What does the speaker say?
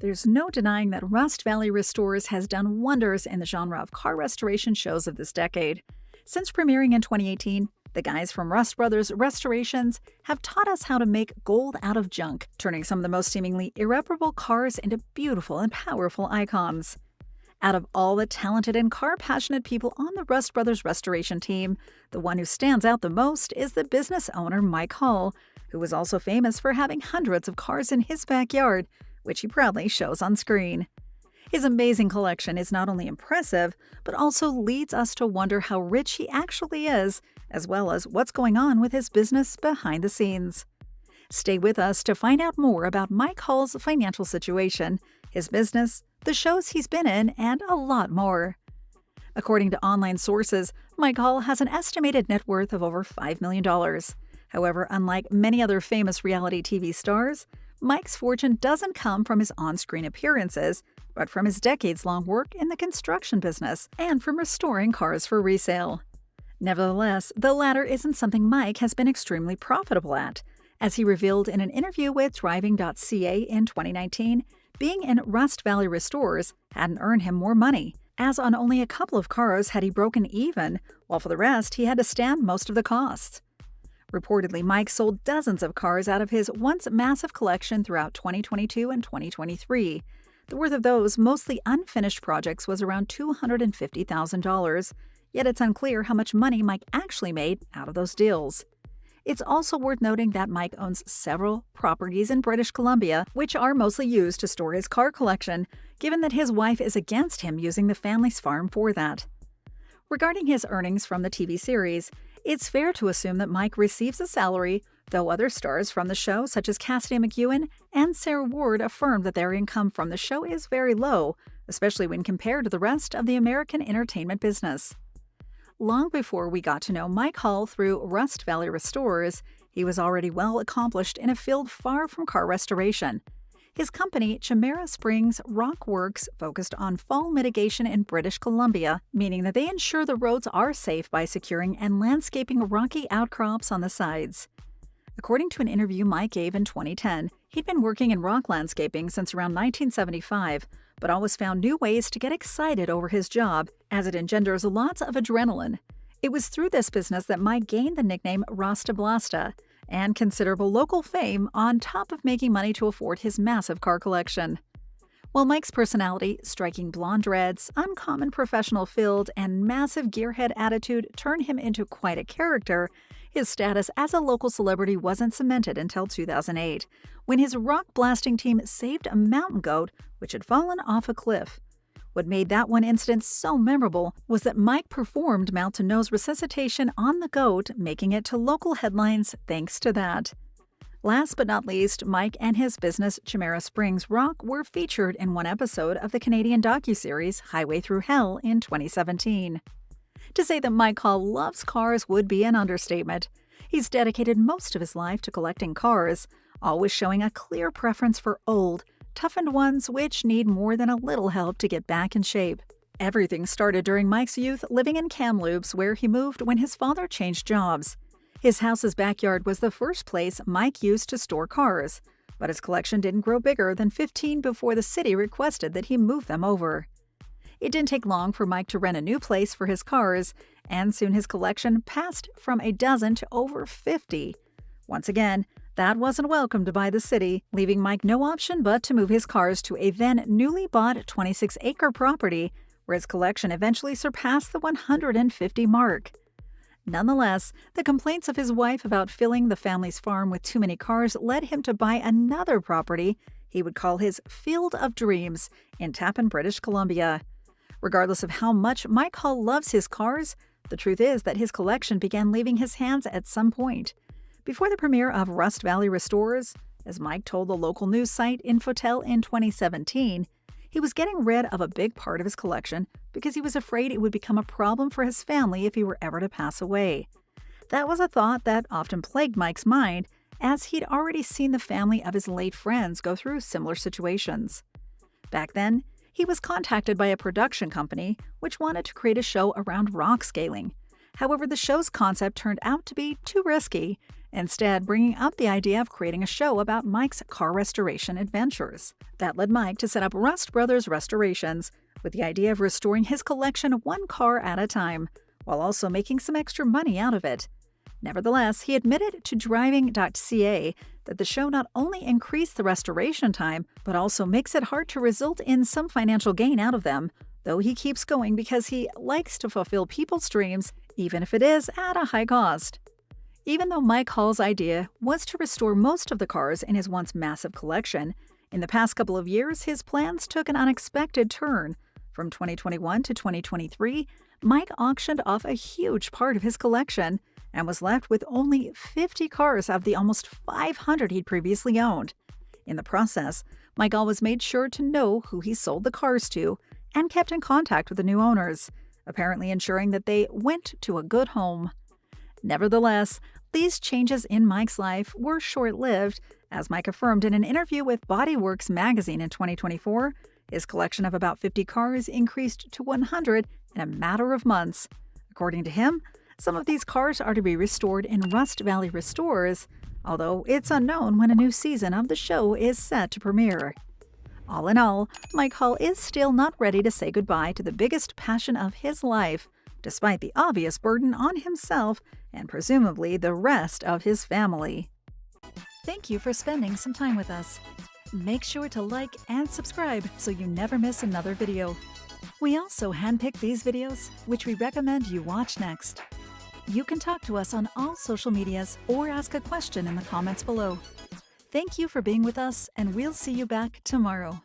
There's no denying that Rust Valley Restores has done wonders in the genre of car restoration shows of this decade. Since premiering in 2018, the guys from Rust Brothers Restorations have taught us how to make gold out of junk, turning some of the most seemingly irreparable cars into beautiful and powerful icons. Out of all the talented and car-passionate people on the Rust Brothers Restoration team, the one who stands out the most is the business owner Mike Hall, who was also famous for having hundreds of cars in his backyard, which he proudly shows on screen. His amazing collection is not only impressive, but also leads us to wonder how rich he actually is, as well as what's going on with his business behind the scenes. Stay with us to find out more about Mike Hall's financial situation, his business, the shows he's been in, and a lot more. According to online sources, Mike Hall has an estimated net worth of over $5 million. However, unlike many other famous reality TV stars, Mike's fortune doesn't come from his on-screen appearances, but from his decades-long work in the construction business and from restoring cars for resale. Nevertheless, the latter isn't something Mike has been extremely profitable at. As he revealed in an interview with Driving.ca in 2019, being in Rust Valley Restores hadn't earned him more money, as on only a couple of cars had he broken even, while for the rest he had to stand most of the costs. Reportedly, Mike sold dozens of cars out of his once massive collection throughout 2022 and 2023. The worth of those mostly unfinished projects was around $250,000, yet it's unclear how much money Mike actually made out of those deals. It's also worth noting that Mike owns several properties in British Columbia, which are mostly used to store his car collection, given that his wife is against him using the family's farm for that. Regarding his earnings from the TV series, it's fair to assume that Mike receives a salary, though other stars from the show, such as Cassidy McEwen and Sarah Ward, affirmed that their income from the show is very low, especially when compared to the rest of the American entertainment business. Long before we got to know Mike Hall through Rust Valley Restores, he was already well accomplished in a field far from car restoration. His company, Chimera Springs Rock Works, focused on fall mitigation in British Columbia, meaning that they ensure the roads are safe by securing and landscaping rocky outcrops on the sides. According to an interview Mike gave in 2010, he'd been working in rock landscaping since around 1975, but always found new ways to get excited over his job, as it engenders lots of adrenaline. It was through this business that Mike gained the nickname Rasta Blasta and considerable local fame, on top of making money to afford his massive car collection. While Mike's personality, striking blonde dreads, uncommon professional field, and massive gearhead attitude turned him into quite a character, his status as a local celebrity wasn't cemented until 2008, when his rock blasting team saved a mountain goat which had fallen off a cliff. What made that one incident so memorable was that Mike performed mouth-to-nose resuscitation on the goat, making it to local headlines thanks to that. Last but not least, Mike and his business Chimera Springs Rock were featured in one episode of the Canadian docuseries Highway Through Hell in 2017. To say that Mike Hall loves cars would be an understatement. He's dedicated most of his life to collecting cars, always showing a clear preference for old, toughened ones which need more than a little help to get back in shape. Everything started during Mike's youth living in Kamloops, where he moved when his father changed jobs. His house's backyard was the first place Mike used to store cars, but his collection didn't grow bigger than 15 before the city requested that he move them over. It didn't take long for Mike to rent a new place for his cars, and soon his collection passed from a dozen to over 50. Once again, that wasn't welcomed by the city, leaving Mike no option but to move his cars to a then newly bought 26-acre property, where his collection eventually surpassed the 150 mark. Nonetheless, the complaints of his wife about filling the family's farm with too many cars led him to buy another property he would call his Field of Dreams in Tappen, British Columbia. Regardless of how much Mike Hall loves his cars, the truth is that his collection began leaving his hands at some point. Before the premiere of Rust Valley Restores, as Mike told the local news site Infotel in 2017, he was getting rid of a big part of his collection because he was afraid it would become a problem for his family if he were ever to pass away. That was a thought that often plagued Mike's mind, as he'd already seen the family of his late friends go through similar situations. Back then, he was contacted by a production company which wanted to create a show around rock scaling. However, the show's concept turned out to be too risky, instead bringing up the idea of creating a show about Mike's car restoration adventures. That led Mike to set up Rust Brothers Restorations, with the idea of restoring his collection one car at a time, while also making some extra money out of it. Nevertheless, he admitted to driving.ca that the show not only increased the restoration time, but also makes it hard to result in some financial gain out of them, though he keeps going because he likes to fulfill people's dreams, even if it is at a high cost. Even though Mike Hall's idea was to restore most of the cars in his once massive collection, in the past couple of years his plans took an unexpected turn. From 2021 to 2023, Mike auctioned off a huge part of his collection and was left with only 50 cars of the almost 500 he'd previously owned. In the process, Mike always made sure to know who he sold the cars to and kept in contact with the new owners, apparently ensuring that they went to a good home. Nevertheless, these changes in Mike's life were short-lived, as Mike affirmed in an interview with Bodyworks magazine in 2024. His collection of about 50 cars increased to 100 in a matter of months. According to him, some of these cars are to be restored in Rust Valley Restores, although it's unknown when a new season of the show is set to premiere. All in all, Mike Hall is still not ready to say goodbye to the biggest passion of his life, despite the obvious burden on himself and presumably the rest of his family. Thank you for spending some time with us. Make sure to like and subscribe so you never miss another video. We also handpick these videos, which we recommend you watch next. You can talk to us on all social medias or ask a question in the comments below. Thank you for being with us, and we'll see you back tomorrow.